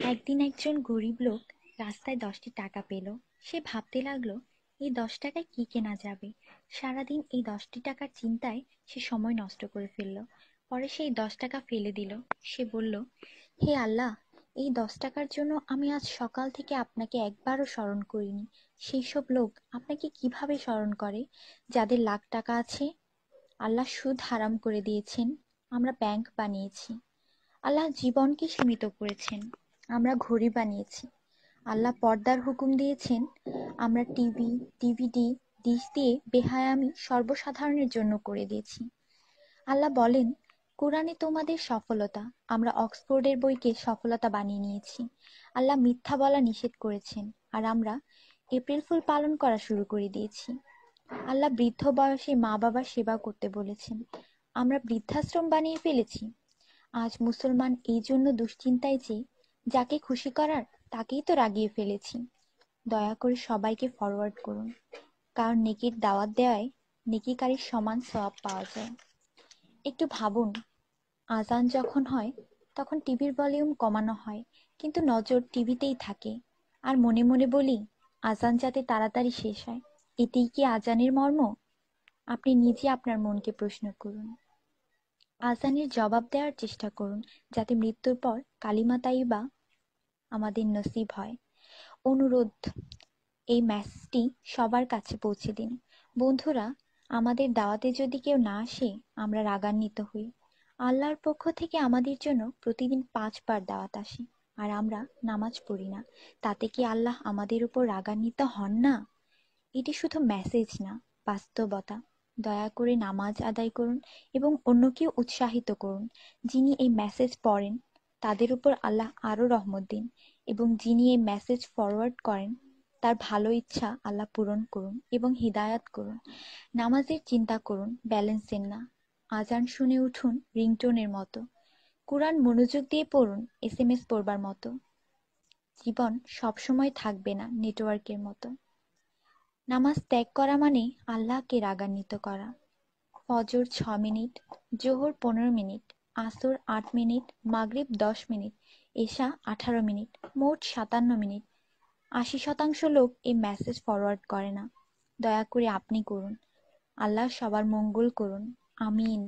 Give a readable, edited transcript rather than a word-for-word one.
একদিন একজন গরিব লোক রাস্তায় 10টি টাকা পেল। সে ভাবতে লাগলো, এই 10 টাকায় কি কেনা যাবে। সারাদিন এই 10টি টাকার চিন্তায় সে সময় নষ্ট করে ফেলল। পরে সেই 10 টাকা ফেলে দিল। সে বলল, হে আল্লাহ, এই 10 টাকার জন্য আমি আজ সকাল থেকে আপনাকে একবারও স্মরণ করিনি। সেই সব লোক আপনাকে কিভাবে স্মরণ করে যাদের লাখ টাকা আছে? আল্লাহ সুদ হারাম করে দিয়েছেন, আমরা ব্যাংক বানিয়েছি। আল্লাহ জীবনকে সীমিত করেছেন, আমরা ঘড়ি বানিয়েছি। আল্লাহ পর্দার হুকুম দিয়েছেন, আমরা টিভি, ডিভিডি, ডিশ দিয়ে বেহায়ামি সর্বসাধারণের জন্য করে দিয়েছি। আল্লাহ বলেন, কোরআনে তোমাদের সফলতা, আমরা অক্সফোর্ডের বইকে সফলতা বানিয়ে নিয়েছি। আল্লাহ মিথ্যা বলা নিষেধ করেছেন, আর আমরা এপ্রিল ফুল পালন করা শুরু করে দিয়েছি। আল্লাহ বৃদ্ধ বয়সে মা বাবার সেবা করতে বলেছেন, আমরা বৃদ্ধাশ্রম বানিয়ে ফেলেছি। আজ মুসলমান এই জন্য দুশ্চিন্তায় যে যাকে খুশি করার তাকেই তো রাগিয়ে ফেলেছি। দয়া করে সবাইকে ফরওয়ার্ড করুন, কারণ নেকির দাওয়াত দেওয়ায় নেকিকারীর সমান সওয়াব পাওয়া যায়। একটু ভাবুন, আজান যখন হয় তখন টিভির ভলিউম কমানো হয়, কিন্তু নজর টিভিতেই থাকে। আর মনে মনে বলি, আজান যাতে তাড়াতাড়ি শেষ হয়। এতেই কি আজানের মর্ম? আপনি নিজে আপনার মনকে প্রশ্ন করুন। আজানের জবাব দেওয়ার চেষ্টা করুন, যাতে মৃত্যুর পর কালিমা তাইয়্যিবা আমাদের নসিব হয়। অনুরোধ, এই মেসেজটি সবার কাছে পৌঁছে দিন। বন্ধুরা, আমাদের দাওয়াতে যদি কেউ না আসে, আমরা রাগান্বিত হই। আল্লাহর পক্ষ থেকে আমাদের জন্য প্রতিদিন 5 বার দাওয়াত আসে, আর আমরা নামাজ পড়ি না। তাতে কি আল্লাহ আমাদের উপর রাগান্বিত হন না? এটি শুধু মেসেজ না, বাস্তবতা। দয়া করে নামাজ আদায় করুন এবং অন্যকে উৎসাহিত করুন। যিনি এই মেসেজ পড়েন তাদের উপর আল্লাহ আরো রহমত দিন, এবং যিনি এই মেসেজ ফরওয়ার্ড করেন তার ভালো ইচ্ছা আল্লাহ পূরণ করুন এবং হিদায়াত করুন। নামাজের চিন্তা করুন, ব্যালেন্সের না। আজান শুনে উঠুন রিংটোনের মতো। কুরআন মনোযোগ দিয়ে পড়ুন, এসএমএস পড়বার মতো। জীবন সবসময় থাকবে না নেটওয়ার্কের মতো। নামাজ ত্যাগ করা মানে আল্লাহকে রাগান্বিত করা। ফজর 6 মিনিট, জোহর 15 মিনিট, আসর 8 মিনিট, মাগরিব 10 মিনিট, এশা 18 মিনিট, মোট 57 মিনিট। 80% লোক এই মেসেজ ফরওয়ার্ড করে না। দয়া করে আপনি করুন। আল্লাহ সবার মঙ্গল করুন। আমিন।